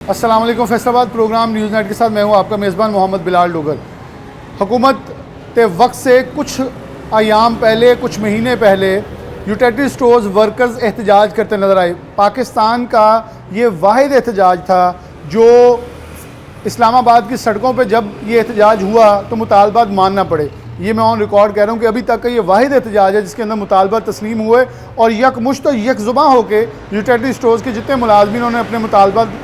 अस्सलाम वालेकुम। Faisalabad programme news net के साथ मैं हूं आपका मेज़बान मोहम्मद बिलाल डोगर। हुकूमत के वक्त से कुछ अयाम पहले, कुछ महीने पहले यूटिलिटी स्टोर्स वर्कर्स एहतजाज करते नज़र आए। पाकिस्तान का ये वाहिद एहतजाज था जो इस्लामाबाद की सड़कों पर जब ये एहतजाज हुआ तो मुतालबात मानना पड़े। ये मैं ऑन रिकॉर्ड कह रहा हूँ कि अभी तक का ये वाहिद एहतजाज है जिसके अंदर मुतालबात तस्लीम हुए और यकमुश्त और यकजुबां होकर यूटिलिटी स्टोर्स के जितने मुलाजमीन ने अपने मुतालबात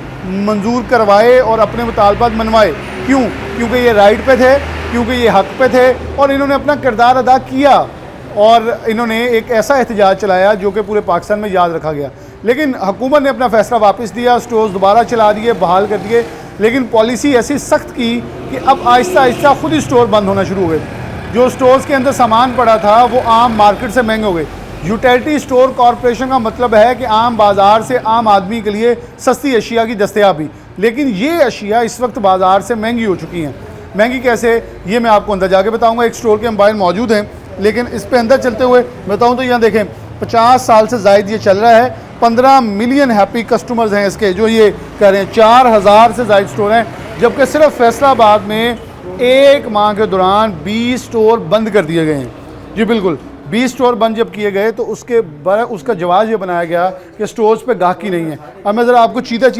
मंजूर करवाए और अपने मुतालबात मनवाए। क्यों? क्योंकि ये राइट पे थे, क्योंकि ये हक पे थे और इन्होंने अपना किरदार अदा किया और इन्होंने एक ऐसा एहतजाज चलाया जो कि पूरे पाकिस्तान में याद रखा गया। लेकिन हुकूमत ने अपना फ़ैसला वापस दिया, स्टोर्स दोबारा चला दिए, बहाल कर दिए। लेकिन पॉलिसी ऐसी सख्त की कि अब आहिस्ता आहिस्ता खुद ही स्टोर बंद होना शुरू हो गए। जो स्टोर्स के अंदर सामान पड़ा था वो आम मार्केट से महंगे हो गए। यूटिलिटी स्टोर कॉरपोरेशन का मतलब है कि आम बाज़ार से आम आदमी के लिए सस्ती अशिया की दस्तयाबी, लेकिन ये अशिया इस वक्त बाज़ार से महंगी हो चुकी हैं। महंगी कैसे, ये मैं आपको अंदर जाके बताऊंगा। एक स्टोर के हम बाहर मौजूद हैं, लेकिन इस पे अंदर चलते हुए बताऊं तो यहाँ देखें 50 साल से ज़ायद ये चल रहा है। 15 मिलियन हैप्पी कस्टमर्स हैं इसके, जो ये कह रहे हैं 4000 से ज़ायद स्टोर हैं। जबकि सिर्फ फैसलाबाद में एक माह के दौरान 20 स्टोर बंद कर दिए गए हैं। जी बिल्कुल, 20 स्टोर बंद जब किए गए तो उसका जवाब ये बनाया गया कि स्टोर्स पे गाहकी नहीं है। अब मैं ज़रा आपको चीज़ें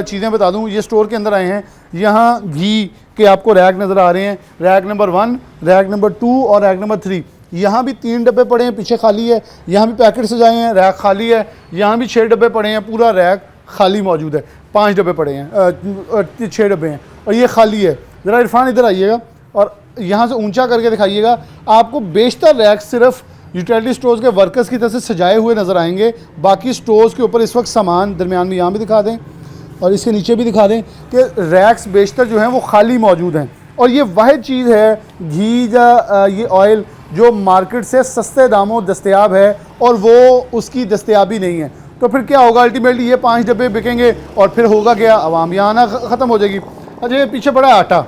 चीज़ें बता दूं। ये स्टोर के अंदर आए हैं, यहाँ घी के आपको रैक नज़र आ रहे हैं। रैक नंबर 1, रैक नंबर 2 और रैक नंबर 3। यहाँ भी 3 डब्बे पड़े हैं, पीछे खाली है। यहाँ भी पैकेट सजाए हैं, रैक खाली है। यहाँ भी 6 डब्बे पड़े हैं, पूरा रैक खाली मौजूद है। 5 डब्बे पड़े हैं, 6 डब्बे हैं और ये खाली है। ज़रा इरफान इधर आइएगा और यहाँ से ऊंचा करके दिखाइएगा। आपको बेशतर रैक सिर्फ यूटिलिटी स्टोर्स के वर्कर्स की तरफ से सजाए हुए नज़र आएंगे। बाकी स्टोर्स के ऊपर इस वक्त सामान दरमियान में यहाँ भी दिखा दें और इसके नीचे भी दिखा दें कि रैक्स बेशतर जो हैं वो खाली मौजूद हैं। और ये वाहिद चीज़ है घी या ये ऑयल जो मार्केट से सस्ते दामों दस्तयाब है और वो उसकी दस्तयाबी नहीं है। तो फिर क्या होगा? अल्टीमेटली ये 5 डब्बे बिकेंगे और फिर होगा क्या? आवाम यहाँ आना ख़त्म हो जाएगी। अच्छा, ये पीछे पड़ा आटा,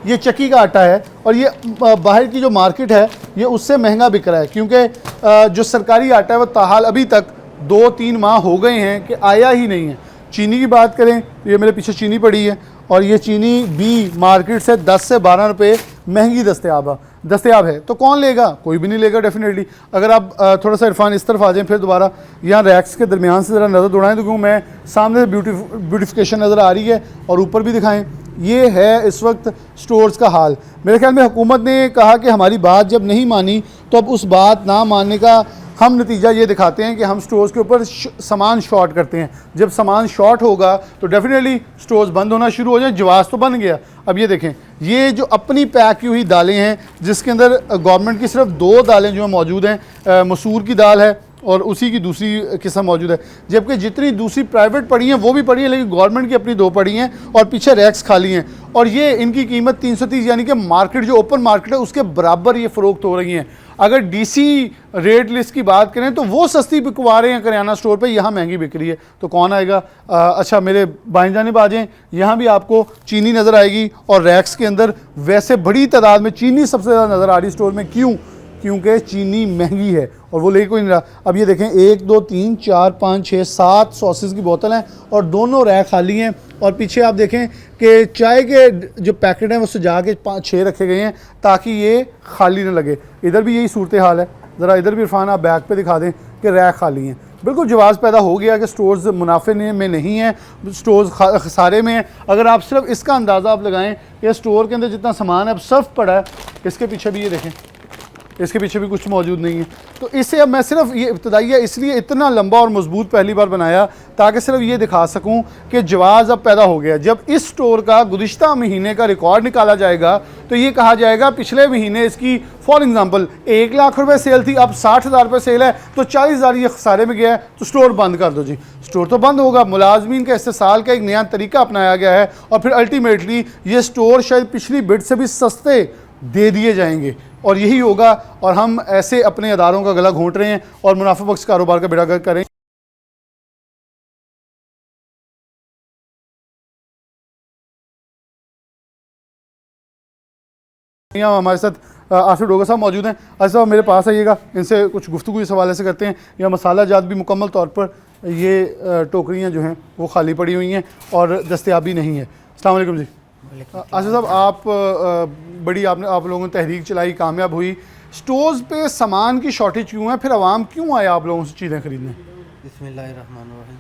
ये चक्की का आटा है और ये बाहर की जो मार्केट है ये उससे महंगा बिक रहा है, क्योंकि जो सरकारी आटा है वो ताहाल अभी तक 2-3 माह हो गए हैं कि आया ही नहीं है। चीनी की बात करें तो ये मेरे पीछे चीनी पड़ी है और ये चीनी भी मार्केट से 10 से 12 रुपये महंगी दस्तयाब है। तो कौन लेगा? कोई भी नहीं लेगा डेफिनेटली। अगर आप थोड़ा सा इरफान इस तरफ आ जाएं फिर दोबारा यहाँ रैक्स के दरमियान से ज़रा नज़र दौड़ाएं तो क्यों मैं सामने से ब्यूटिफिकेशन नज़र आ रही है और ऊपर भी दिखाएं। ये है इस वक्त स्टोर्स का हाल। मेरे ख्याल में हुकूमत ने कहा कि हमारी बात जब नहीं मानी तो अब उस बात ना मानने का हम नतीजा ये दिखाते हैं कि हम स्टोर्स के ऊपर सामान शॉर्ट करते हैं। जब सामान शॉर्ट होगा तो डेफिनेटली स्टोर्स बंद होना शुरू हो जाए। जवाज़ तो बन गया। अब ये देखें, ये जो अपनी पैक की हुई दालें हैं जिसके अंदर गवर्नमेंट की सिर्फ 2 दालें जो मौजूद हैं, मसूर की दाल है और उसी की दूसरी किस्म मौजूद है। जबकि जितनी दूसरी प्राइवेट पड़ी हैं वो भी पड़ी हैं, लेकिन गवर्नमेंट की अपनी 2 पड़ी हैं और पीछे रैक्स खाली हैं। और ये इनकी कीमत 330, यानी कि मार्केट जो ओपन मार्केट है उसके बराबर ये फ़रोख्त हो रही हैं। अगर डीसी रेट लिस्ट की बात करें तो वो सस्ती बिकवा रहे हैं करियाना स्टोर पे, यहाँ महंगी बिक रही है। तो कौन आएगा? अच्छा, मेरे बाएं जानिब आ जाएं, यहाँ भी आपको चीनी नज़र आएगी और रैक्स के अंदर वैसे बड़ी तादाद में चीनी सबसे ज़्यादा नज़र आ रही स्टोर में। क्यों? क्योंकि चीनी महंगी है और वो लेके कोई नहीं रहा। अब ये देखें 1 2 3 4 5 6 7 सॉसेस की बोतल हैं और दोनों रैक खाली हैं। और पीछे आप देखें कि चाय के जो पैकेट हैं वो सजा के 5-6 रखे गए हैं ताकि ये खाली ना लगे। इधर भी यही सूरत हाल है। ज़रा इधर भी इरफान आप बैक पे दिखा दें कि रैक खाली हैं। बिल्कुल जवाज़ पैदा हो गया कि स्टोर्स मुनाफे में नहीं हैं, स्टोर्स खसारे में हैं। अगर आप सिर्फ इसका अंदाज़ा आप लगाएं कि स्टोर के अंदर जितना सामान है अब सर्फ पड़ा है, इसके पीछे भी ये देखें, इसके पीछे भी कुछ मौजूद नहीं है। तो इससे अब मैं सिर्फ ये इब्तदाइया इसलिए इतना लंबा और मजबूत पहली बार बनाया ताकि सिर्फ ये दिखा सकूं कि जवाज़ अब पैदा हो गया। जब इस स्टोर का गुज़िश्ता महीने का रिकॉर्ड निकाला जाएगा तो ये कहा जाएगा पिछले महीने इसकी फॉर एग्ज़ाम्पल 1 लाख रुपये सेल थी, अब 60,000 रुपये सेल है, तो 40,000 ये खसारे में गया है, तो स्टोर बंद कर दो जी। स्टोर तो बंद होगा। मुलाजमीन का इस्तेसाल का एक नया तरीका अपनाया गया है और फिर अल्टीमेटली ये स्टोर शायद पिछली बिड से भी सस्ते दे दिए जाएंगे और यही होगा। और हम ऐसे अपने अदारों का गला घोंट रहे हैं और मुनाफा बख्श कारोबार का बेड़ा गर्क करें। हमारे साथ आसिफ डोगर साहब मौजूद हैं। आसिफ साहब मेरे पास आइएगा, इनसे कुछ गुफ्तगू इस हवाले से करते हैं। या मसाला जात भी मुकम्मल तौर पर ये टोकरियाँ जो हैं वो खाली पड़ी हुई हैं और दस्तयाबी नहीं है। अस्सलाम वालेकुम जी। आसिफ साहब, आप बड़ी आप लोगों ने तहरीक चलाई, कामयाब हुई, स्टोर्स पे सामान की शॉर्टेज क्यों है, फिर आवाम क्यों आया आप लोगों से चीज़ें खरीदने? बिस्मिल्लाहिर्रहमानिर्रहीम।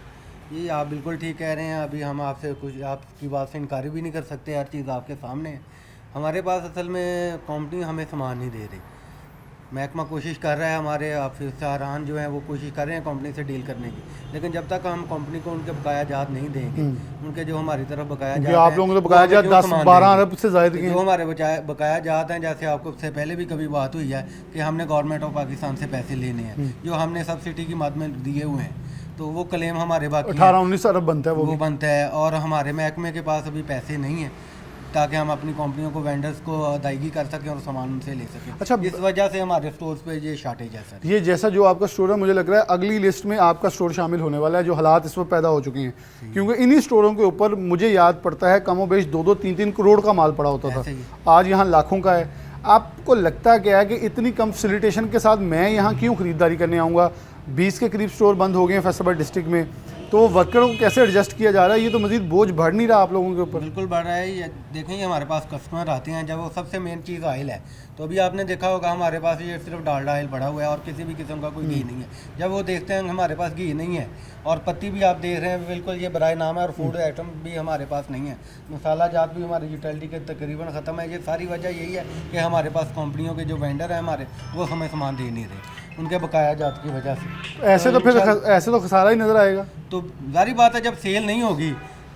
ये आप बिल्कुल ठीक कह रहे हैं। अभी हम आपसे कुछ आपकी बात से इनकार भी नहीं कर सकते, हर चीज़ आपके सामने है। हमारे पास असल में कंपनी हमें सामान नहीं दे रही। महकमा कोशिश कर रहा है, हमारे अफसरान जो हैं वो कोशिश कर रहे हैं कंपनी से डील करने की, लेकिन जब तक हम कंपनी को उनके बकाया जात नहीं देंगे, उनके जो हमारी तरफ बकाया जात आप लोगों को तो बकाया जात 10-12 अरब से ज़्यादा के जो हमारे बकाया जात हैं, जैसे आपको से पहले भी कभी बात हुई है कि हमने गवर्नमेंट ऑफ पाकिस्तान से पैसे लेने हैं जो हमने सब्सिडी की मद में दिए हुए हैं, तो वो क्लेम हमारे बाकी 18-19 अरब बनता है वो बनता है, और हमारे महकमे के पास अभी पैसे नहीं हैं ताकि हम अपनी कंपनियों को वेंडर्स को अदायगी कर सकें और सामान उनसे ले सकें। अच्छा, इस वजह से हमारे स्टोर्स पे ये शॉर्टेज है सर। ये जैसा जो आपका स्टोर है, मुझे लग रहा है अगली लिस्ट में आपका स्टोर शामिल होने वाला है, जो हालात इस वक्त पैदा हो चुके हैं, क्योंकि इन्हीं स्टोरों के ऊपर मुझे याद पड़ता है कमो बेश 2-2, 3-3 करोड़ का माल पड़ा होता था, आज यहाँ लाखों का है। आपको लगता क्या है कि इतनी कम फैसिलिटेशन के साथ मैं यहाँ क्यों ख़रीदारी करने आऊँगा? 20 के करीब स्टोर बंद हो गए हैं फैसलाबाद डिस्ट्रिक्ट में, तो वर्करों को कैसे एडजस्ट किया जा रहा है? ये तो मजीद बोझ बढ़ नहीं रहा आप लोगों के ऊपर? बिल्कुल बढ़ रहा है। ये देखें, हमारे पास कस्टमर आते हैं, जब वो सबसे मेन चीज़ ऑयल है, तो अभी आपने देखा होगा हमारे पास ये सिर्फ डालडा ऑयल पड़ा हुआ है और किसी भी किस्म का कोई घी नहीं है। जब वो देखते हैं हमारे पास घी नहीं है और पत्ती भी आप देख रहे हैं बिल्कुल ये बराए नाम है, और फूड आइटम भी हमारे पास नहीं है, मसाला जात भी हमारी यूटिलिटी के तकरीबन ख़त्म है। ये सारी वजह यही है कि हमारे पास कंपनियों के जो वेंडर हैं हमारे, वो हमें सामान दे नहीं रहे उनके बकाया जात की वजह से। ऐसे तो फिर ऐसे तो खसारा ही नज़र आएगा। तो जारी बात है, जब सेल नहीं होगी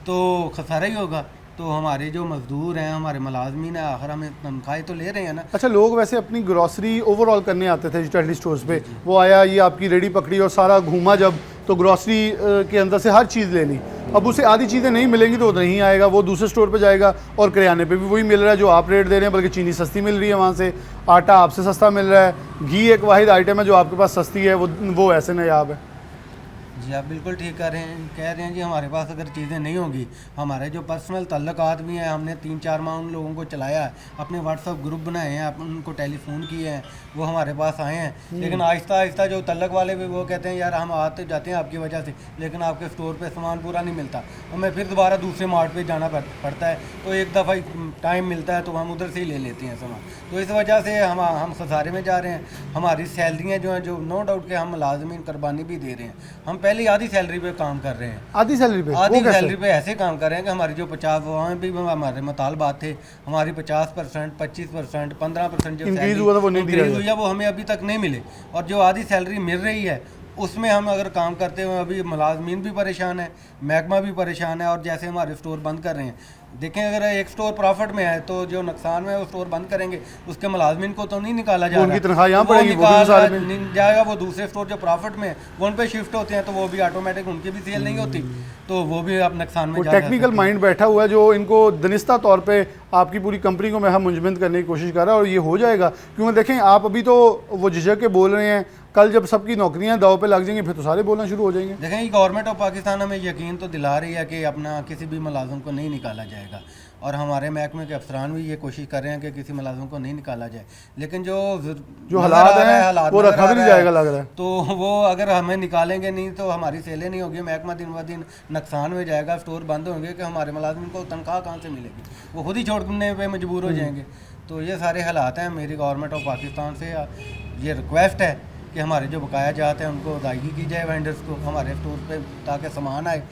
तो खसारा ही होगा। तो हमारे जो मजदूर हैं, हमारे मुलाजमीन हैं, आखिर हमें तनख्वाहें तो ले रहे हैं ना। अच्छा, लोग वैसे अपनी ग्रॉसरी ओवरऑल करने आते थे यूटिलिटी स्टोर्स पे, वो आया, ये आपकी रेडी पकड़ी और सारा घूमा जब, तो ग्रॉसरी के अंदर से हर चीज़ ले ली। अब उसे आधी चीज़ें नहीं मिलेंगी तो नहीं आएगा, वो दूसरे स्टोर पे जाएगा और किराने पे भी वही मिल रहा है जो आप रेट दे रहे हैं, बल्कि चीनी सस्ती मिल रही है वहाँ से, आटा आपसे सस्ता मिल रहा है, घी एक वाहिद आइटम है जो आपके पास सस्ती है, वो ऐसे नायाब है। जी आप बिल्कुल ठीक कह रहे हैं जी। हमारे पास अगर चीज़ें नहीं होंगी, हमारे जो पर्सनल तल्लुकात भी हैं, हमने 3-4 माह उन लोगों को चलाया है, अपने व्हाट्सअप ग्रुप बनाए हैं, उनको टेलीफोन किए हैं, वो हमारे पास आए हैं, लेकिन आहिस्ता आहिस्ता जो तल्लक वाले भी वो कहते हैं यार हम आते जाते हैं आपकी वजह से, लेकिन आपके स्टोर पे सामान पूरा नहीं मिलता, हमें फिर दोबारा दूसरे मार्ट पे जाना पड़ता है, तो एक दफ़ा टाइम मिलता है तो हम उधर से ही ले लेते हैं सामान। तो इस वजह से हम खसारे में जा रहे हैं। हमारी सैलरियाँ जो हैं, जो नो डाउट के हम मुलाजमीन कुर्बानी भी दे रहे हैं, हम पहले आधी सैलरी पे काम कर रहे हैं। आधी सैलरी पे ऐसे काम कर रहे हैं कि हमारी जो 50 वहाँ भी हमारे मुतालबात थे, हमारी 50%, 25%, 15% जो इंक्रीज हुई है वो हमें अभी तक नहीं मिले, और जो आधी सैलरी मिल रही है उसमें हम अगर काम करते हुए अभी मुलाजमीन भी परेशान है, महकमा भी परेशान है, और जैसे हमारे स्टोर बंद कर रहे हैं, देखें अगर एक स्टोर प्रॉफिट में है तो जो नुकसान में है वो स्टोर बंद करेंगे, उसके मुलाजमीन को तो नहीं निकाला जा रहा, तनख्वाह यहाँ पड़ेगी, वो जाएगा, वो दूसरे स्टोर जो प्रॉफिट में वो उन पे शिफ्ट होते हैं, तो वो भी ऑटोमेटिक उनकी भी सेल नहीं होती, तो वो भी अब नुकसान में जा। टेक्निकल माइंड बैठा हुआ है जो इनको दनिस्ता तौर पे आपकी पूरी कंपनी को मैं मुंजमद करने की कोशिश कर रहा है, और ये हो जाएगा, क्योंकि देखें आप अभी तो वो झिझक के बोल रहे हैं, कल जब सबकी नौकरियां दाव पे लग जाएंगी फिर तो सारे बोलना शुरू हो जाएंगे। देखें, गवर्नमेंट ऑफ पाकिस्तान हमें यकीन तो दिला रही है कि अपना किसी भी मुलाजिम को नहीं निकाला जाएगा, और हमारे महकमे के अफसरान भी ये कोशिश कर रहे हैं कि किसी मुलाजिम को नहीं निकाला जाए, लेकिन जो हालात हैं वो रखा भी नहीं जाएगा लग रहा है, तो वो अगर हमें निकालेंगे नहीं तो हमारी सेलें नहीं होगी, महकमा दिन ब दिन नुकसान में जाएगा, स्टोर बंद होंगे, कि हमारे मुलाजिम को तनख्वाह कहाँ से मिलेगी, वो खुद ही छोड़ने पर मजबूर हो जाएंगे। तो ये सारे हालात हैं। मेरी गवर्नमेंट ऑफ पाकिस्तान से ये रिक्वेस्ट है कि हमारे जो बकाया जाते हैं उनको अदायगी की जाए वेंडर्स को हमारे स्टोर पे, ताकि सामान आए,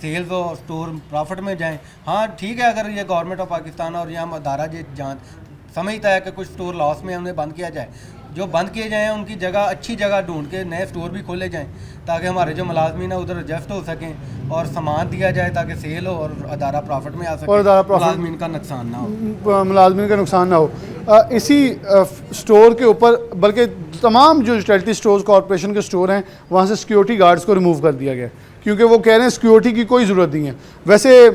सेल्स और स्टोर प्रॉफिट में जाएं। हाँ ठीक है, अगर ये गवर्नमेंट ऑफ पाकिस्तान और यहाँ अदारा जो जान समझता है कि कुछ स्टोर लॉस में हमने बंद किया जाए, जो बंद किए जाएँ उनकी जगह अच्छी जगह ढूंढ के नए स्टोर भी खोले जाएँ, ताकि हमारे जो मुलाजमीन है उधर एडजस्ट हो सकें और सामान दिया जाए ताकि सेल हो और अदारा प्रॉफिट में आ सके और मुलाजमीन का नुकसान ना हो, मुलाजमीन का नुकसान ना हो। इसी स्टोर के ऊपर बल्कि तमाम जो यूटिलिटी स्टोर्स कॉरपोरेशन के स्टोर हैं वहाँ से सिक्योरिटी गार्ड्स को रिमूव कर दिया गया, क्योंकि वो कह रहे हैं सिक्योरिटी की कोई ज़रूरत नहीं है। वैसे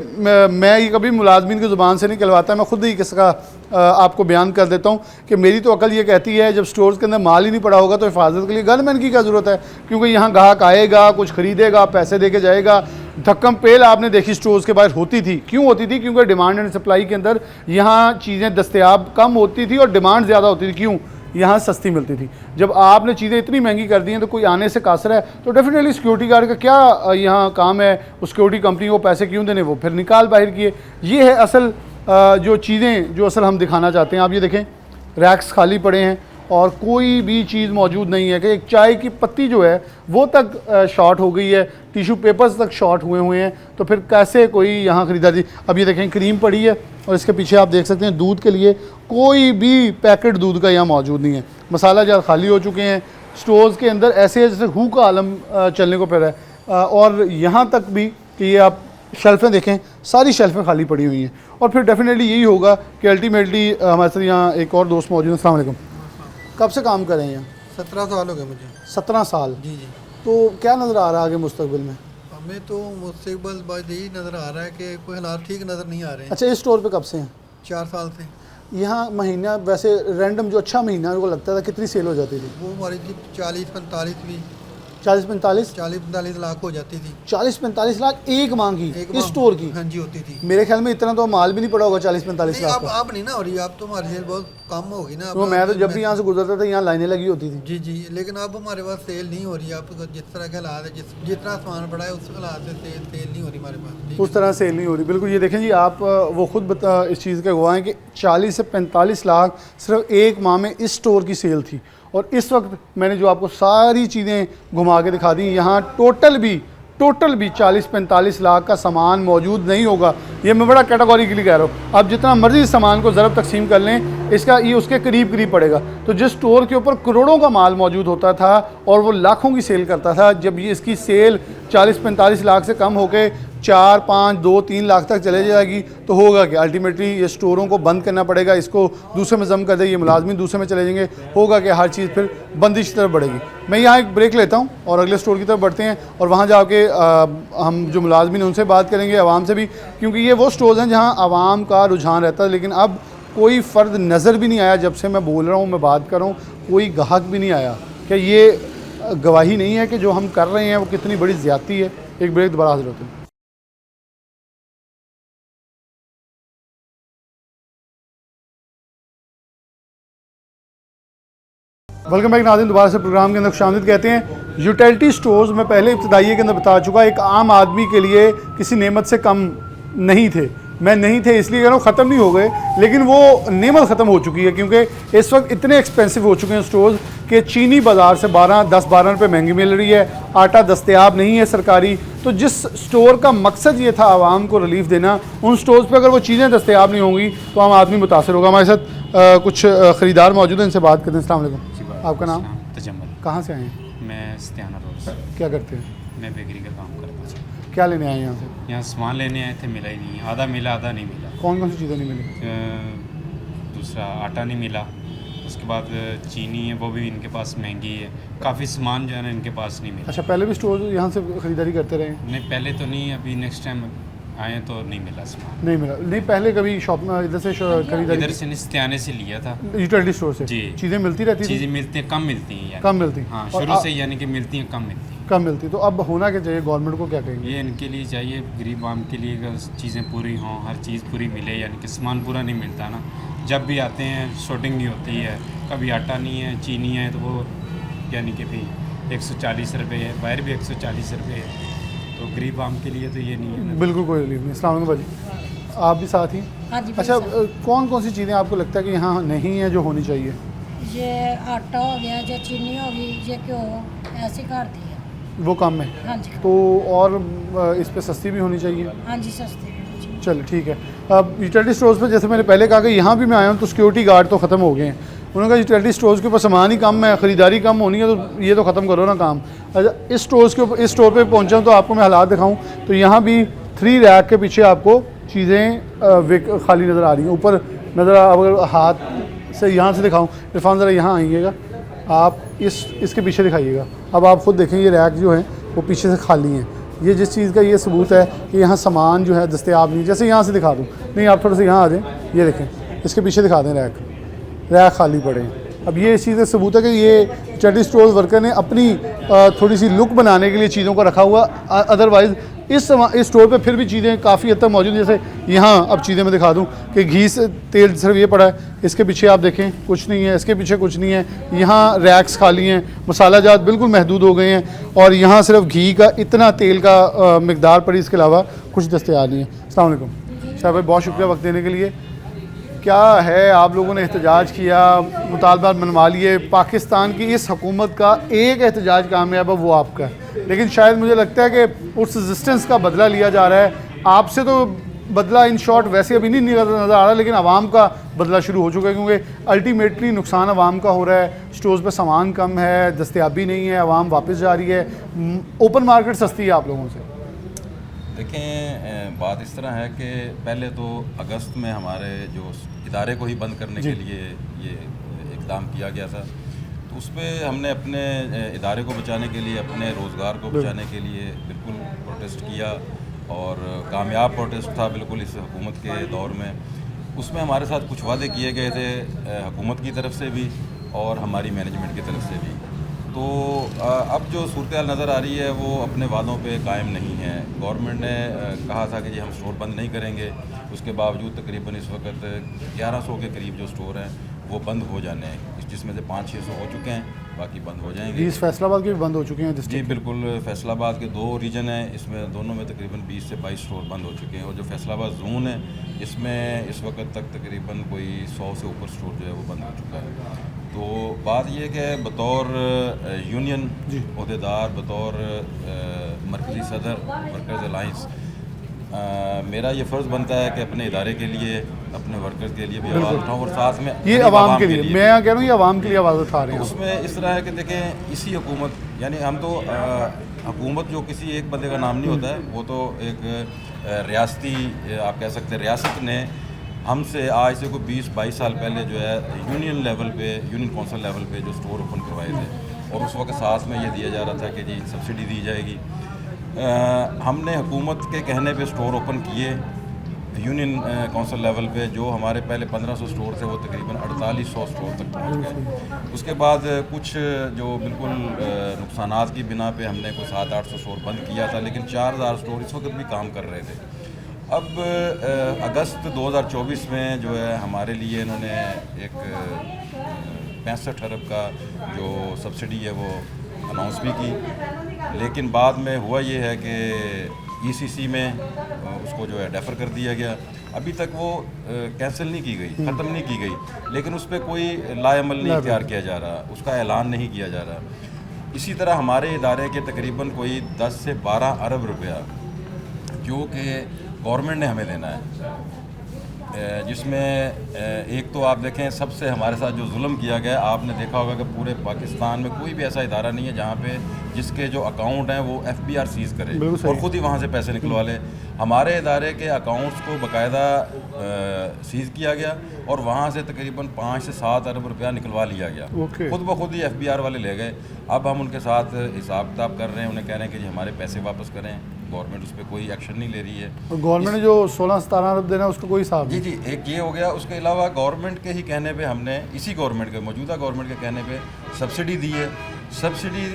मैं ये कभी मुलाजमीन की ज़ुबान से नहीं कहलवाता, मैं खुद ही किसका आपको बयान कर देता हूँ कि मेरी तो अकल ये कहती है जब स्टोर्स के अंदर माल ही नहीं पड़ा होगा तो हिफाजत के लिए गनमैन की क्या ज़रूरत है, क्योंकि यहाँ ग्राहक आएगा, कुछ ख़रीदेगा, पैसे दे के जाएगा, धक्कम पेल आपने देखी स्टोर्स के बाहर होती थी, क्यों होती थी? क्योंकि डिमांड एंड सप्लाई के अंदर यहाँ चीज़ें दस्तयाब कम होती थी और डिमांड ज़्यादा होती थी। क्यों? यहाँ सस्ती मिलती थी। जब आपने चीज़ें इतनी महंगी कर दी हैं तो कोई आने से कासर है, तो डेफिनेटली सिक्योरिटी गार्ड का क्या यहाँ काम है? उस सिक्योरिटी कंपनी को पैसे क्यों देने, वो फिर निकाल बाहर किए। ये है असल जो चीज़ें जो असल हम दिखाना चाहते हैं। आप ये देखें, रैक्स खाली पड़े हैं और कोई भी चीज़ मौजूद नहीं है कि एक चाय की पत्ती जो है वो तक शॉर्ट हो गई है, टिश्यू पेपर्स तक शॉर्ट हुए हैं, तो फिर कैसे कोई यहाँ ख़रीदारी। अब ये देखें, क्रीम पड़ी है और इसके पीछे आप देख सकते हैं दूध के लिए कोई भी पैकेट दूध का यहाँ मौजूद नहीं है। मसाला जार खाली हो चुके हैं। स्टोर्स के अंदर ऐसे जैसे हू का आलम चलने को फिर है। और यहाँ तक भी कि ये आप शेल्फ़ें देखें, सारी शेल्फ़ें खाली पड़ी हुई हैं। और फिर डेफिनेटली यही होगा कि अल्टीमेटली हमारे साथ यहाँ एक और दोस्त मौजूद है। अस्सलाम वालेकुम। कब से काम कर रहे हैं यहाँ? 17 साल हो गए मुझे। 17 साल। जी जी। तो क्या नज़र आ रहा है आगे मुस्तकबिल में? हमें तो मुस्तकबिल बाद यही नज़र आ रहा है कि कोई हालात ठीक नज़र नहीं आ रहे हैं। अच्छा, इस स्टोर पे कब से हैं? 4 साल से। यहाँ महीना वैसे रैंडम जो अच्छा महीना मेरे को लगता था कितनी सेल हो जाती थी? वो हमारी थी 40-45 भी 40-45 40-45 लाख हो जाती थी। 40-45 लाख एक माह की एक इस माह- स्टोर की? हाँ जी, होती थी। मेरे ख्याल में इतना तो माल भी नहीं पड़ा होगा 40-45 नहीं, लाख का। अब नहीं ना हो रही, अब तो हमारी सेल बहुत कम होगी ना। तो मैं तो जब भी यहाँ से गुजरता था यहाँ लाइनें लगी होती थी। जी जी, लेकिन अब हमारे पास सेल नहीं हो रही। अब जिस तरह के हालात है, जितना सामान पड़ा है उस हालात से सेल नहीं हो रही हमारे पास। उस तरह सेल नहीं हो रही। बिल्कुल, ये देखें जी, आप वो खुद इस चीज़ के गवाह हैं कि 40 से 45 लाख सिर्फ एक माह में इस स्टोर की सेल थी। और इस वक्त मैंने जो आपको सारी चीज़ें घुमा के दिखा दी, यहाँ टोटल भी 40-45 लाख का सामान मौजूद नहीं होगा। ये मैं बड़ा कैटेगोरिकली कह रहा हूँ। आप जितना मर्जी सामान को ज़रब तकसीम कर लें, इसका ये उसके करीब करीब पड़ेगा। तो जिस स्टोर के ऊपर करोड़ों का माल मौजूद होता था और वो लाखों की सेल करता था, जब ये इसकी सेल 40-45 लाख से कम होकर 4, 5, 2, 3 लाख तक चले जाएगी, तो होगा कि अल्टीमेटली ये स्टोरों को बंद करना पड़ेगा, इसको दूसरे में जम कर दे, ये मुलाजमीन दूसरे में चले जाएंगे, होगा कि हर चीज़ फिर बंदिश की तरफ बढ़ेगी। मैं यहाँ एक ब्रेक लेता हूँ और अगले स्टोर की तरफ बढ़ते हैं और वहाँ जाके हम जो मुलाजमीन उनसे बात करेंगे, आवाम से भी, क्योंकि ये वो स्टोर्स हैं जहाँ आवाम का रुझान रहता है। लेकिन अब कोई फ़र्द नज़र भी नहीं आया, जब से मैं बोल रहा हूँ, मैं बात कर रहा हूँ, कोई गाहक भी नहीं आया। क्या ये गवाही नहीं है कि जो हम कर रहे हैं वो कितनी बड़ी ज़्यादती है? एक ब्रेक, दोबारा हाजिर होते हैं। वेलकम बैक नाज़रीन, दोबारा से प्रोग्राम के अंदर खुशामदीद कहते हैं। यूटिलिटी स्टोर्स मैं पहले इब्तदाइये के अंदर बता चुका, एक आम आदमी के लिए किसी नेमत से कम नहीं थे। मैं नहीं थे इसलिए कह रहा हूँ, ख़त्म नहीं हो गए, लेकिन वो नेमत ख़त्म हो चुकी है क्योंकि इस वक्त इतने एक्सपेंसिव हो चुके हैं स्टोर्स कि चीनी बाज़ार से 10-12 रुपये महंगी मिल रही है, आटा दस्तयाब नहीं है सरकारी। तो जिस स्टोर का मकसद ये था आवाम को रिलीफ देना, उन स्टोर्स पर अगर वो चीज़ें दस्तयाब नहीं होंगी तो आम आदमी मुतासर होगा। हमारे साथ कुछ ख़रीदार मौजूद हैं, इनसे बात करते हैं। अस्सलाम वालेकुम, आपका नाम? तजम्मल। कहाँ से आए हैं? मैं स्त्याना रोड से। क्या करते हैं? मैं बेकरी का काम करता हूँ। क्या लेने आए हैं यहाँ से? यहाँ सामान लेने आए थे, मिला ही नहीं। आधा मिला, आधा नहीं मिला। कौन कौन सी चीज़ें नहीं मिली? दूसरा आटा नहीं मिला, उसके बाद चीनी है वो भी इनके पास महंगी है, काफ़ी सामान जो है ना इनके पास नहीं मिला। अच्छा, पहले भी स्टोर यहाँ से ख़रीदारी करते रहे? नहीं, पहले तो नहीं, अभी नेक्स्ट टाइम आए तो नहीं मिला सामान। नहीं मिला? नहीं, पहले कभी शॉप में इधर से खरीदारी? इधर से स्त्याने से लिया था। यूटिलिटी स्टोर से? जी। चीज़ें मिलती रहती थी? चीज़ें मिलती हैं, कम मिलती हैं यानी। कम मिलती? हाँ, और शुरू से यानी कि मिलती हैं, कम मिलती हैं। कम मिलती। तो अब होना क्या चाहिए? गवर्नमेंट को क्या कहेंगे? ये इनके लिए चाहिए, गरीब आम के लिए, अगर चीज़ें पूरी हों, हर चीज़ पूरी मिले, यानी कि सामान पूरा नहीं मिलता ना। जब भी आते हैं शॉर्टिंग नहीं होती है, कभी आटा नहीं है, चीनी है, तो वो यानी कि भी 140 रुपये है, बाहर भी 140 रुपये है। तो गरीब आम के लिए तो ये नहीं है ना। बिल्कुल कोई रिलीफ नहीं। अस्सलाम वालेकुम भाजी, आप भी साथ ही? हाँ जी। अच्छा, कौन कौन सी चीज़ें आपको लगता है कि यहाँ नहीं है जो होनी चाहिए? ये आटा हो गया, जो चीनी होगी, ये घ्यो, ऐसी कर दी है। वो कम है? हाँ जी। तो और इस पे सस्ती भी होनी चाहिए? हाँ जी, सस्ती होनी चाहिए। चलो ठीक है। अब यूटिलिटी स्टोर्स पे जैसे मैंने पहले कहा कि यहाँ भी मैं आया हूँ तो सिक्योरिटी गार्ड तो ख़त्म हो गए हैं। उन्होंने कहा यूटिलिटी स्टोर्स के ऊपर सामान ही कम है, ख़रीदारी कम होनी है, तो ये तो ख़त्म करो ना काम। अच्छा, इस स्टोर्स के ऊपर, इस स्टोर पे पहुँचा तो आपको मैं हालात दिखाऊँ तो यहाँ भी 3 रैक के पीछे आपको चीज़ें खाली नज़र आ रही हैं। ऊपर नज़र, अगर हाथ से यहाँ से दिखाऊँ, इरफान ज़रा यहाँ आइएगा, आप इसके पीछे दिखाइएगा। अब आप ख़ुद देखें, ये रैक जो हैं वो पीछे से खाली हैं। ये जिस चीज़ का ये सबूत है कि यहाँ सामान जो है दस्तयाब नहीं। जैसे यहाँ से दिखा दूँ, नहीं आप थोड़ा सा यहाँ आ जाएँ, ये देखें, इसके पीछे दिखा दें, रैक खाली पड़े हैं। अब ये इस चीज़ का सबूत है कि ये चैरिटी स्टोर वर्कर ने अपनी थोड़ी सी लुक बनाने के लिए चीज़ों को रखा हुआ, अदरवाइज़ इस स्टोर पे फिर भी चीज़ें काफ़ी हद तक मौजूद हैं। जैसे यहाँ अब चीज़ें मैं दिखा दूँ कि घी से तेल सिर्फ ये पड़ा है, इसके पीछे आप देखें कुछ नहीं है, इसके पीछे कुछ नहीं है, यहाँ रैक्स खाली हैं, मसाला जात बिल्कुल महदूद हो गए हैं और यहाँ सिर्फ घी का इतना तेल का मिकदार पड़ी, इसके अलावा कुछ दस्तयाब नहीं है। अस्सलाम वालेकुम शाह भाई, बहुत शुक्रिया वक्त देने के लिए। क्या है, आप लोगों ने एहतजाज किया, मुतालबात मनवा लिए, पाकिस्तान की इस हुकूमत का एक एहतजाज कामयाब है वो आपका है, लेकिन शायद मुझे लगता है कि उस रेजिस्टेंस का बदला लिया जा रहा है आपसे। तो बदला इन शॉर्ट वैसे अभी नहीं नज़र आ रहा, लेकिन आवाम का बदला शुरू हो चुका है, क्योंकि अल्टीमेटली नुकसान आवाम का हो रहा है। स्टोर्स पे सामान कम है, दस्तयाबी नहीं है, आवाम वापस जा रही है, ओपन मार्केट सस्ती है आप लोगों से। देखें, बात इस तरह है कि पहले तो अगस्त में हमारे जो इदारे को ही बंद करने के लिए ये इक़दाम किया गया था, तो उस पर हमने अपने इदारे को बचाने के लिए, अपने रोज़गार को बचाने के लिए बिल्कुल प्रोटेस्ट किया और कामयाब प्रोटेस्ट था बिल्कुल इस हुकूमत के दौर में। उसमें हमारे साथ कुछ वादे किए गए थे हुकूमत की तरफ से भी और हमारी मैनेजमेंट की तरफ से भी। तो अब जो सूरत नज़र आ रही है वो अपने वादों पे कायम नहीं है। गवर्नमेंट ने कहा था कि जी हम स्टोर बंद नहीं करेंगे, उसके बावजूद तकरीबन इस वक्त 1100 के करीब जो स्टोर हैं वो बंद हो जाने हैं, जिसमें से 500-600 हो चुके हैं, बाकी बंद हो जाएंगे। इस फैसलाबाद के भी बंद हो चुके हैं जी बिल्कुल, फैसलाबाद के 2 रीजन हैं, इसमें दोनों में तकरीबन 20 से 22 स्टोर बंद हो चुके हैं और जो फैसलाबाद जोन है इसमें इस वक्त तक तकरीबन कोई 100 से ऊपर स्टोर जो है वो बंद हो चुका है। तो बात यह कि बतौर यूनियन अहदेदार, बतौर मरकज़ी सदर वर्कर्स अलाइंस, मेरा ये फ़र्ज़ बनता है कि अपने इदारे के लिए, अपने वर्कर्स के लिए भी आवाज़ उठाऊँ और साथ में ये आवाम के लिए, मैं कह रहा हूँ ये आवाम के लिए आवाज़ उठा रहे हैं। तो उसमें इस तरह है कि देखें, इसी हुकूमत, यानी हम तो हुकूमत जो किसी एक बंदे का नाम नहीं होता है, वो तो एक रियासती आप कह सकते हैं, रियासत ने हमसे आज से कोई 20-22 साल पहले जो है यूनियन लेवल पे, यूनियन कौंसिल लेवल पे जो स्टोर ओपन करवाए थे और उस वक्त साथ में ये दिया जा रहा था कि जी सब्सिडी दी जाएगी। हमने हुकूमत के कहने पे स्टोर ओपन किए यूनियन कौंसिल लेवल पे। जो हमारे पहले 1500 स्टोर थे वो तकरीबन 4800 स्टोर तक पहुंच गए। उसके बाद कुछ जो बिल्कुल नुकसानात की बिना पे हमने कोई 700-800 स्टोर बंद किया था, लेकिन 4000 स्टोर इस वक्त भी काम कर रहे थे। अब अगस्त 2024 में जो है हमारे लिए इन्होंने एक 65 अरब का जो सब्सिडी है वो अनाउंस भी की, लेकिन बाद में हुआ ये है कि ईसीसी में उसको जो है डेफर कर दिया गया। अभी तक वो कैंसिल नहीं की गई, ख़त्म नहीं की गई, लेकिन उस पर कोई लाएमल नहीं इख्तियार किया जा रहा, उसका ऐलान नहीं किया जा रहा। इसी तरह हमारे इदारे के तकरीबन कोई 10 से 12 अरब रुपया जो कि गवर्नमेंट ने हमें देना है, जिसमें एक तो आप देखें सबसे हमारे साथ जो जुल्म किया गया, आपने देखा होगा कि पूरे पाकिस्तान में कोई भी ऐसा इदारा नहीं है जहाँ पे जिसके जो अकाउंट हैं वो FBI सीज़ करे और ख़ुद ही वहाँ से पैसे निकलवा ले। हमारे इदारे के अकाउंट्स को बाकायदा सीज़ किया गया और वहाँ से तकरीबन 5 से 7 अरब रुपया निकलवा लिया गया, खुद ब खुद ही FBI वाले ले गए। अब हम उनके साथ हिसाब किताब कर रहे हैं, उन्हें कह रहे हैं कि जी हमारे पैसे वापस करें। गवर्नमेंट उस पर कोई एक्शन नहीं ले रही है। और गवर्नमेंट ने जो 16-17 अरब देना है उसका कोई हिसाब जी एक ये हो गया। उसके अलावा गवर्नमेंट के ही कहने पे हमने, इसी गवर्नमेंट के, मौजूदा गवर्नमेंट के कहने पे सब्सिडी दी है। सब्सिडी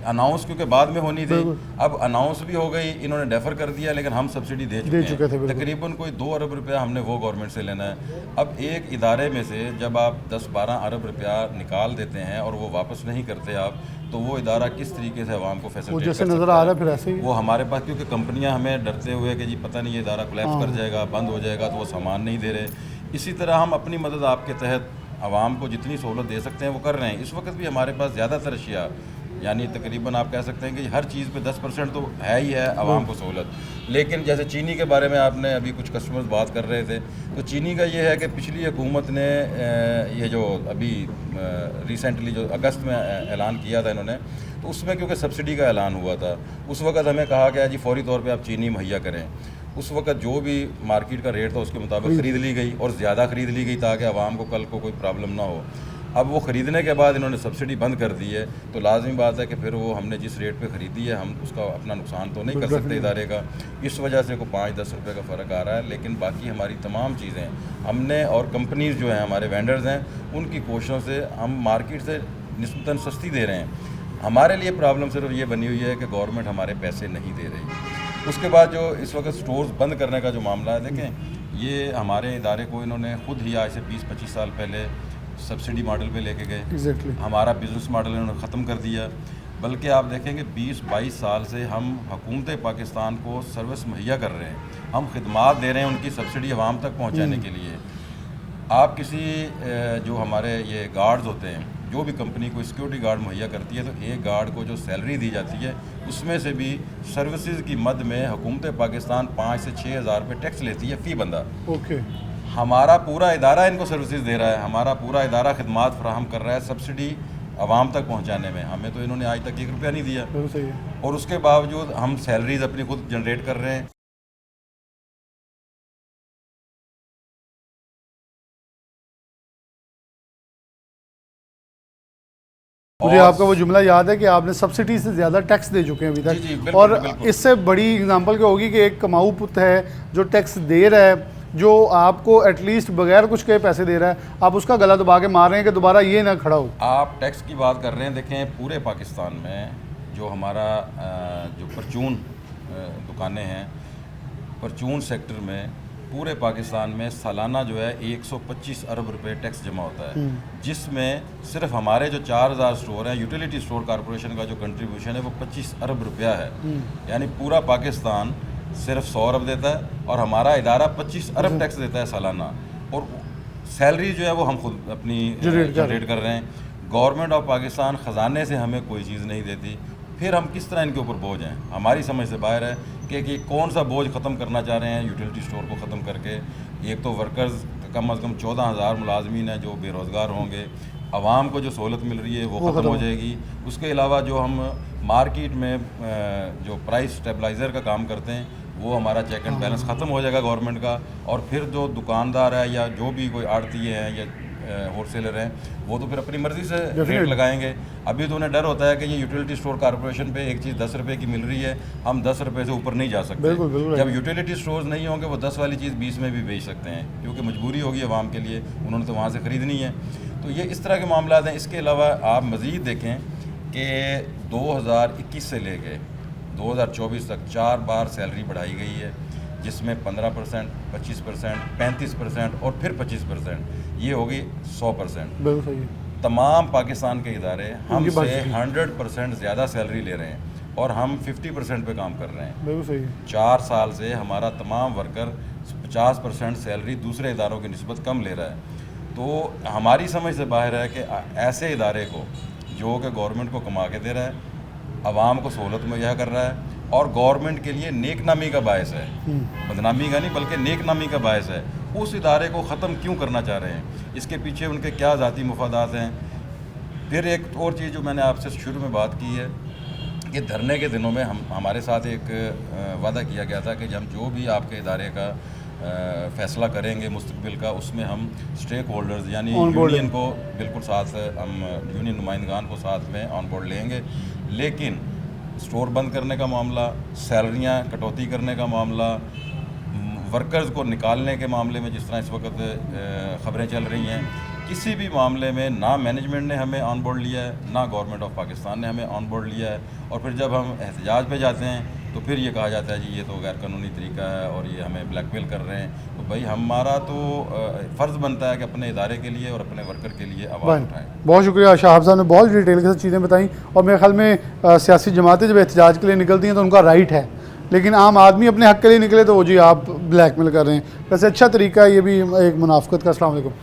अनाउंस क्योंकि बाद में होनी थी, अब अनाउंस भी हो गई, इन्होंने डेफर कर दिया, लेकिन हम सब्सिडी दे चुके हैं। तकरीबन कोई 2 अरब रुपया हमने वो गवर्नमेंट से लेना है। अब एक इदारे में से जब आप 10-12 अरब रुपया निकाल देते हैं और वो वापस नहीं करते आप, तो वो इदारा किस तरीके से आवाम को फैसिलिटेट जैसे नज़र आ रहा है फिर ऐसे ही वो हमारे पास, क्योंकि कंपनियां हमें डरते हुए कि जी पता नहीं ये इदारा कोलैप्स कर जाएगा, बंद हो जाएगा, तो वो सामान नहीं दे रहे। इसी तरह हम अपनी मदद आपके तहत आवाम को जितनी सहूलत दे सकते हैं वो कर रहे हैं। इस वक्त भी हमारे पास ज़्यादातर अशिया, यानी तकरीबन आप कह सकते हैं कि हर चीज़ पे 10% तो है ही है आवाम को सहूलत। लेकिन जैसे चीनी के बारे में आपने अभी कुछ कस्टमर्स बात कर रहे थे, तो चीनी का ये है कि पिछली हुकूमत ने ये जो अभी रिसेंटली जो अगस्त में ऐलान किया था इन्होंने, तो उसमें क्योंकि सब्सिडी का ऐलान हुआ था, उस वक्त हमें कहा गया जी फौरी तौर पे आप चीनी मुहैया करें। उस वक्त जो भी मार्केट का रेट था उसके मुताबिक ख़रीद ली गई और ज़्यादा ख़रीद ली गई ताकि आवाम को कल को कोई प्रॉब्लम ना हो। अब वो ख़रीदने के बाद इन्होंने सब्सिडी बंद कर दी है, तो लाजमी बात है कि फिर वो हमने जिस रेट पे ख़रीदी है हम उसका अपना नुकसान तो नहीं कर सकते इदारे का। इस वजह से कोई 5-10 रुपये का फ़र्क आ रहा है, लेकिन बाकी हमारी तमाम चीज़ें हमने, और कंपनीज़ जो हैं हमारे वेंडर्स हैं, उनकी कोशिशों से हम मार्केट से निस्बतन सस्ती दे रहे हैं। हमारे लिए प्रॉब्लम सिर्फ ये बनी हुई है कि गवर्नमेंट हमारे पैसे नहीं दे रही। उसके बाद जो इस वक्त स्टोर्स बंद करने का जो मामला है, देखें ये हमारे इदारे को इन्होंने खुद ही आज से 20-25 साल पहले सब्सिडी मॉडल पे लेके गए। एग्जैक्टली। हमारा बिज़नेस मॉडल इन्होंने ख़त्म कर दिया। बल्कि आप देखेंगे 20-22 साल से हम हुकूमत पाकिस्तान को सर्विस मुहैया कर रहे हैं, हम खिदमात दे रहे हैं उनकी सब्सिडी आवाम तक पहुँचाने के लिए। आप किसी जो हमारे ये गार्ड्स होते हैं, जो भी कंपनी को सिक्योरिटी गार्ड मुहैया करती है, तो एक गार्ड को जो सैलरी दी जाती है उसमें से भी सर्विसेज की मद में हुकूमत पाकिस्तान 5 से 6 हज़ार रुपये टैक्स लेती है फ़ी बंदा। ओके। हमारा पूरा इदारा इनको सर्विसेज दे रहा है, हमारा पूरा इदारा खिदमात फराहम कर रहा है सब्सिडी आवाम तक पहुँचाने में। हमें तो इन्होंने आज तक 1 रुपया नहीं दिया, बिल्कुल सही है। और उसके बावजूद हम सैलरीज अपनी खुद जनरेट कर रहे हैं। मुझे आपका वो जुमला याद है कि आपने सब्सिडी से ज़्यादा टैक्स दे चुके हैं अभी तक। जी, जी, बिल्कुल, और बिल्कुल। इससे बड़ी एग्जांपल क्या होगी कि एक कमाऊ पुत है जो टैक्स दे रहा है, जो आपको एटलीस्ट बगैर कुछ के पैसे दे रहा है, आप उसका गला दबा के मार रहे हैं कि दोबारा ये ना खड़ा हो। आप टैक्स की बात कर रहे हैं, देखें पूरे पाकिस्तान में जो हमारा जो परचून दुकानें हैं, परचून सेक्टर में पूरे पाकिस्तान में सालाना जो है 125 अरब रुपए टैक्स जमा होता है, जिसमें सिर्फ हमारे जो 4000 स्टोर हैं, यूटिलिटी स्टोर कॉरपोरेशन का जो कंट्रीब्यूशन है वो 25 अरब रुपया है। यानी पूरा पाकिस्तान सिर्फ 100 अरब देता है और हमारा इदारा 25 अरब टैक्स देता है सालाना। और सैलरी जो है वो हम खुद अपनी जनरेट कर रहे हैं। गवर्नमेंट ऑफ पाकिस्तान ख़जाने से हमें कोई चीज़ नहीं देती, फिर हम किस तरह इनके ऊपर बोझ हैं? हमारी समझ से बाहर है कि कौन सा बोझ ख़त्म करना चाह रहे हैं यूटिलिटी स्टोर को ख़त्म करके। एक तो वर्कर्स कम अज़ कम 14,000 मुलाजमीन हैं जो बेरोज़गार होंगे, आवाम को जो सहूलत मिल रही है वो ख़त्म हो जाएगी। उसके अलावा जो हम मार्केट में जो प्राइस स्टेबलाइज़र का काम करते हैं वो हमारा चेक एंड बैलेंस ख़त्म हो जाएगा गवर्नमेंट का। और फिर जो दुकानदार है या जो भी कोई आड़ती हैं या होलसेलर हैं, वो तो फिर अपनी मर्ज़ी से रेट लगाएंगे। अभी तो उन्हें डर होता है कि ये यूटिलिटी स्टोर कॉरपोरेशन पे एक चीज़ 10 रुपये की मिल रही है, हम 10 रुपये से ऊपर नहीं जा सकते। बिल्कुल। जब यूटिलिटी स्टोर्स नहीं होंगे वो 10 वाली चीज़ 20 में भी बेच सकते हैं, क्योंकि मजबूरी होगी आवाम के लिए, उन्होंने तो वहाँ से ख़रीदनी है। तो ये इस तरह के मामला हैं। इसके अलावा आप मज़ीद देखें कि 2021 से लेके 2024 तक 4 बार सैलरी बढ़ाई गई है, जिसमें 15%, 25%, 35% और फिर 25%, ये होगी 100%। बिल्कुल सही है। तमाम पाकिस्तान के इदारे हमसे 100% ज़्यादा सैलरी ले रहे हैं और हम 50% पे काम कर रहे हैं। बिल्कुल सही है। 4 साल से हमारा तमाम वर्कर 50% सैलरी दूसरे इदारों की निस्बत कम ले रहा है। तो हमारी समझ से बाहर है कि ऐसे इदारे को जो कि गवर्नमेंट को कमा के दे रहा है, आवाम को सहूलत मुहैया कर रहा है और गवर्नमेंट के लिए नेक नामी का बायस है, बदनामी का नहीं बल्कि नेक नामी का बायस है, उस इदारे को ख़त्म क्यों करना चाह रहे हैं? इसके पीछे उनके क्या ज़ाती मुफादात हैं? फिर एक और चीज़ जो मैंने आपसे शुरू में बात की है कि धरने के दिनों में हमारे साथ एक वादा किया गया था कि हम जो भी आपके इदारे का फ़ैसला करेंगे मुस्तकबिल का, उसमें हम स्टेक होल्डर्स यानी यूनियन को बिल्कुल साथ, हम यूनियन नुमाइंदगान को साथ में ऑन बोर्ड लेंगे। लेकिन स्टोर बंद करने का मामला, सैलरियाँ कटौती करने का मामला, वर्कर्स को निकालने के मामले में जिस तरह इस वक्त ख़बरें चल रही हैं, किसी भी मामले में ना मैनेजमेंट ने हमें ऑन बोर्ड लिया है, ना गवर्नमेंट ऑफ पाकिस्तान ने हमें ऑन बोर्ड लिया है। और फिर जब हम एहतजाज पे जाते हैं तो फिर ये कहा जाता है जी ये तो गैर कानूनी तरीका है और ये हमें ब्लैकमेल कर रहे हैं। तो भाई हमारा तो फ़र्ज़ बनता है कि अपने इदारे के लिए और अपने वर्कर के लिए आवाज़ उठाएं। बहुत शुक्रिया शाहब साहब ने बहुत डिटेल के साथ चीज़ें बताई। और मेरे ख्याल में सियासी जमातें जब एहतजाज के लिए निकलती हैं तो उनका राइट है, लेकिन आम आदमी अपने हक़ के लिए निकले तो वो जी आप ब्लैकमेल कर रहे हैं। वैसे अच्छा तरीका है ये भी एक मुनाफ़क़त का। अस्सलाम वालेकुम।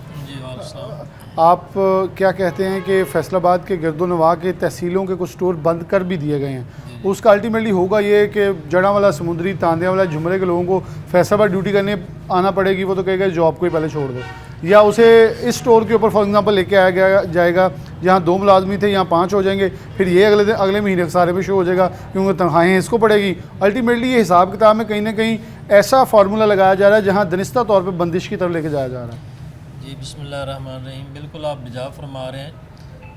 आप क्या कहते हैं कि फैसलाबाद के गिरदोनवा के तहसीलों के कुछ स्टोर बंद कर भी दिए गए हैं, उसका अल्टीमेटली होगा ये कि जड़ांवाला, समुंदरी, तांदियावाला, झुमरे के लोगों को फैसलाबाद ड्यूटी करने आना पड़ेगी, वो तो कहेगा जॉब को ही पहले छोड़ दो, या उसे इस स्टोर के ऊपर फॉर एग्जांपल लेके आया जाएगा जहाँ 2 मुलाजमी थे यहाँ 5 हो जाएंगे, फिर ये अगले महीने सारे में शो हो जाएगा क्योंकि तनख्वाहें इसको पड़ेगी। अल्टीमेटली ये हिसाब किताब में कहीं ना कहीं ऐसा फार्मूला लगाया जा रहा है जहाँ दनिस्ता तौर पर बंदिश की तरफ लेके जाया जा रहा है। जी बिस्मिल्लाहिर्रहमानिर्रहीम, बिल्कुल आप बिजा फरमा रहे हैं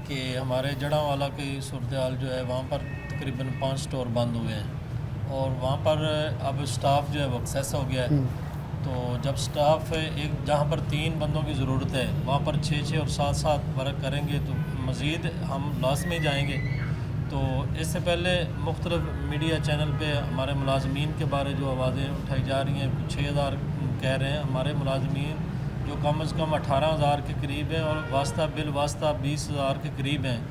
कि हमारे जड़ांवाला की सूरत हाल जो है वहाँ पर तकरीबन 5 स्टोर बंद हुए हैं और वहाँ पर अब स्टाफ जो है वो एक्सेस हो गया है। तो जब स्टाफ एक जहाँ पर 3 बंदों की ज़रूरत है वहाँ पर 6-6 और 7-7 वर्क करेंगे तो मज़ीद हम लॉस में जाएंगे। तो इससे पहले मुख्तलिफ मीडिया चैनल पे हमारे मुलाजमीन के बारे जो आवाज़ें उठाई जा रही हैं, 6,000 कह रहे हैं। हमारे मुलाजमीन जो कम से कम 18,000 के करीब हैं और वास्ता बिल वास्ता 20,000 के करीब हैं,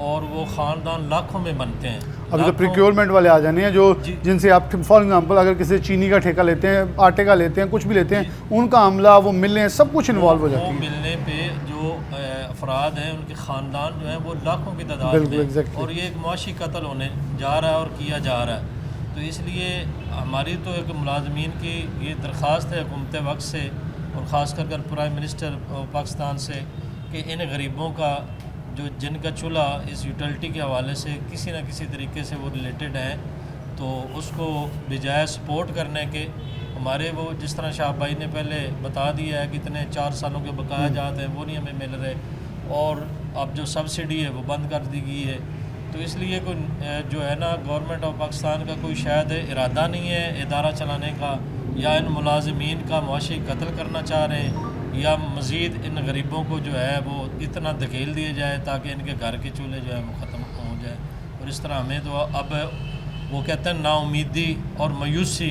और वो ख़ानदान लाखों में बनते हैं। अभी तो प्रिक्योरमेंट वाले आ जाने हैं जो जिनसे आप फॉर एग्जांपल अगर किसी चीनी का ठेका लेते हैं, आटे का लेते हैं, कुछ भी लेते हैं, उनका अमला वो मिलने सब कुछ इन्वॉल्व हो जाता है। मिलने पे जो अफराद हैं उनके ख़ानदान जो हैं वो लाखों की तादाद में, exactly। और ये एक मुआशी कत्ल होने जा रहा है और किया जा रहा है। तो इसलिए हमारी तो एक मुलाजमीन की ये दरख्वास्त है हुकूमत वक्त से, और ख़ास कर प्राइम मिनिस्टर पाकिस्तान से, कि इन गरीबों का जो जिनका चूल्हा इस यूटिलिटी के हवाले से किसी न किसी तरीके से वो रिलेटेड हैं, तो उसको बजाय सपोर्ट करने के हमारे वो जिस तरह शाह भाई ने पहले बता दिया है कि इतने 4 सालों के बकाया जाते हैं वो नहीं हमें मिल रहे, और अब जो सब्सिडी है वो बंद कर दी गई है। तो इसलिए कोई जो है ना गवर्नमेंट ऑफ पाकिस्तान का कोई शायद इरादा नहीं है इदारा चलाने का, या इन मुलाजमीन का मुआशी कत्ल करना चाह रहे हैं, या मज़ीद इन गरीबों को जो है वो इतना धकेल दिया जाए ताकि इनके घर के चूल्हे जो है वो ख़त्म हो जाए। और इस तरह हमें तो अब वो कहते हैं नाउमीदी और मायूसी,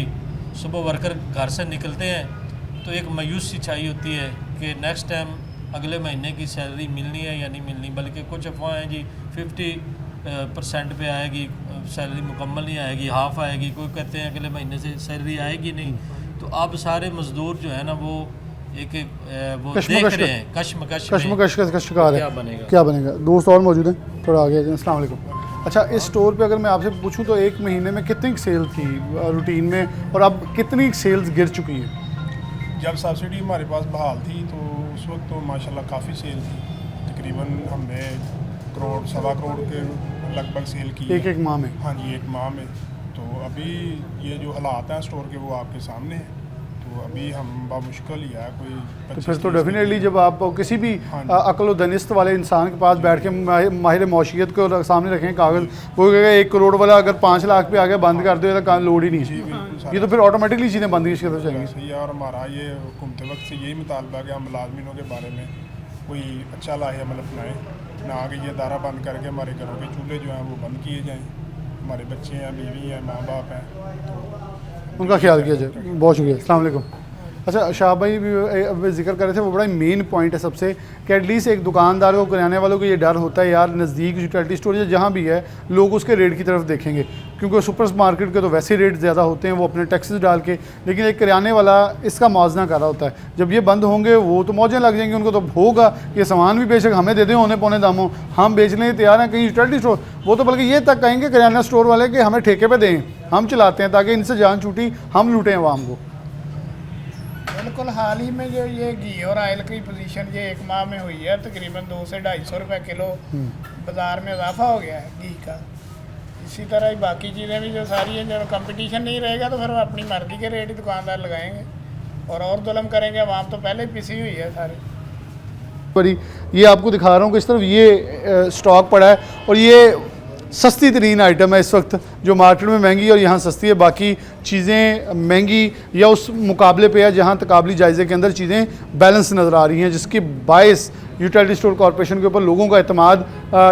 सुबह वर्कर घर से निकलते हैं तो एक मायूसी चाहिए होती है कि नेक्स्ट टाइम अगले महीने की सैलरी मिलनी है या नहीं मिलनी, बल्कि कुछ अफवाहें जी 50% पे आएगी सैलरी, मुकम्मल नहीं आएगी, हाफ़ आएगी, कोई कहते हैं अगले महीने से सैलरी आएगी नहीं। तो अब सारे मज़दूर जो है ना वो एक वो देख रहे हैं कश्मकश का शिकार है, क्या बनेगा। दोस्त और मौजूद हैं, थोड़ा आगे। अस्सलाम वालेकुम। अच्छा, इस स्टोर पे अगर मैं आपसे पूछूं तो एक महीने में कितनी सेल थी रूटीन में, और अब कितनी सेल्स गिर चुकी है? जब सब्सिडी हमारे पास बहाल थी तो उस वक्त तो माशाल्लाह काफ़ी सेल थी, तकरीबन हमने 1 करोड़ 1.25 करोड़ के लगभग सेल की एक माह में। हाँ जी, एक माह में। तो अभी ये जो हालात हैं स्टोर के वो आपके सामने हैं, तो अभी हम बामुश्किल ही है कोई। तो फिर तो डेफिनेटली जब आप किसी भी अक्ल दनिस्त वाले इंसान के पास बैठ के माहिर मौशियत को सामने रखें कागज़, वो कहेगा 1 करोड़ वाला अगर 5 लाख पे आगे बंद कर दो तो लोड ही नहीं है। ये तो फिर ऑटोमेटिकली चीज़ें बंद की तरफ जाएंगी। सही है, और हमारा ये हुकूमत वक्त से यही मुतालबा कि हम मुलाजमीनों के बारे में कोई अच्छा लाहेअमल अपनाएँ, ना कि ये दारा बंद करके हमारे घरों के चूल्हे जो हैं वो बंद किए जाएँ। हमारे बच्चे हैं, बीवी हैं, माँ बाप हैं, तो उनका ख्याल किया जाए। बहुत शुक्रिया। अस्सलाम वालेकुम। अच्छा, शाह भाई भी जिक्र कर रहे थे, वो बड़ा मेन पॉइंट है सबसे, कि एटलीस्ट एक दुकानदार को, किराने वालों को ये डर होता है यार नज़दीक यूटिलिटी स्टोर या जहाँ भी है लोग उसके रेट की तरफ देखेंगे, क्योंकि सुपर मार्केट के तो वैसे रेट ज़्यादा होते हैं वो अपने टैक्सेस डाल के, लेकिन एक किराने वाला इसका मुआवजा कर रहा होता है। जब ये बंद होंगे वो तो मौजें लग जाएंगी, उनको तो होगा ये सामान भी बेशक हमें दे दें होने पौने दामों, हम बेचने तैयार हैं। कहीं यूटिलिटी स्टोर वो तो बल्कि ये तक कहेंगे किराना स्टोर वाले कि हमें ठेके पर दें, हम चलाते हैं ताकि इनसे जान छूटी हम लूटें आवाम को। बिल्कुल हाल ही में जो ये घी और ऑयल की पोजीशन ये 1 माह में हुई है, तकरीबन 200 से 250 रुपये किलो बाज़ार में इजाफा हो गया है घी का। इसी तरह ही बाकी चीज़ें भी जो सारी हैं, जब कंपटीशन नहीं रहेगा तो फिर वो अपनी मर्ज़ी के रेट ही दुकानदार लगाएंगे और जुल्म करेंगे। आवाम तो पहले ही पिसी हुई है सारी। बड़ी ये आपको दिखा रहा हूँ कि इस तरफ ये स्टॉक पड़ा है, और ये सस्ती तरीन आइटम है इस वक्त जो मार्केट में महंगी और यहाँ सस्ती है। बाकी चीज़ें महंगी या उस मुकाबले पे है जहाँ तकाबली जायज़े के अंदर चीज़ें बैलेंस नज़र आ रही हैं, जिसके बायस यूटिलिटी स्टोर कॉरपोरेशन के ऊपर लोगों का एतमाद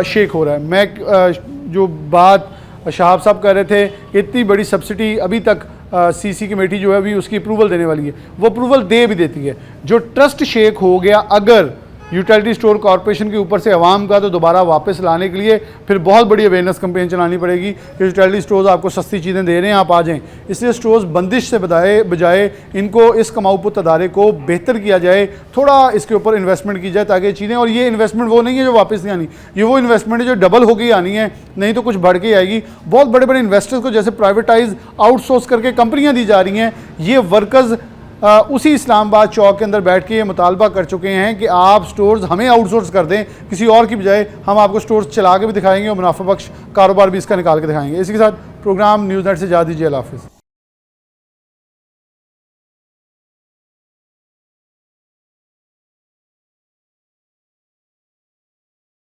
शेक हो रहा है। मैं जो बात शाहब साहब कह रहे थे, इतनी बड़ी सब्सिडी अभी तक सीसी कमेटी जो है अभी उसकी अप्रूवल देने वाली है, वो अप्रूवल दे भी देती है। जो ट्रस्ट शेक हो गया अगर यूटिलिटी स्टोर कॉरपोरेशन के ऊपर से अवाम का, तो दोबारा वापस लाने के लिए फिर बहुत बड़ी अवेयरनेस कैंपेन चलानी पड़ेगी कि यूटिलिटी स्टोर्स आपको सस्ती चीज़ें दे रहे हैं, आप आ जाएं। इसलिए स्टोर्स बंदिश से बजाय इनको इस कमाऊ पुत अदारे को बेहतर किया जाए, थोड़ा इसके ऊपर इन्वेस्टमेंट की जाए ताकि चीज़ें, और ये इन्वेस्टमेंट वो नहीं है जो वापस नहीं आनी, ये वो इन्वेस्टमेंट है जो डबल होकर आनी है, नहीं तो कुछ बढ़ के आएगी। बहुत बड़े बड़े इन्वेस्टर्स को जैसे प्राइवेटाइज आउटसोर्स करके कंपनियाँ दी जा रही हैं, ये वर्कर्स उसी इस्लामाबाद चौक के अंदर बैठ के ये मुतालबा कर चुके हैं कि आप स्टोर्स हमें आउटसोर्स कर दें किसी और की बजाय, हम आपको स्टोर्स चला के भी दिखाएंगे और मुनाफा बख्श कारोबार भी इसका निकाल के दिखाएंगे। इसी के साथ प्रोग्राम न्यूज़ नेट से जा दीजिए। अल्लाह हाफ़िज़।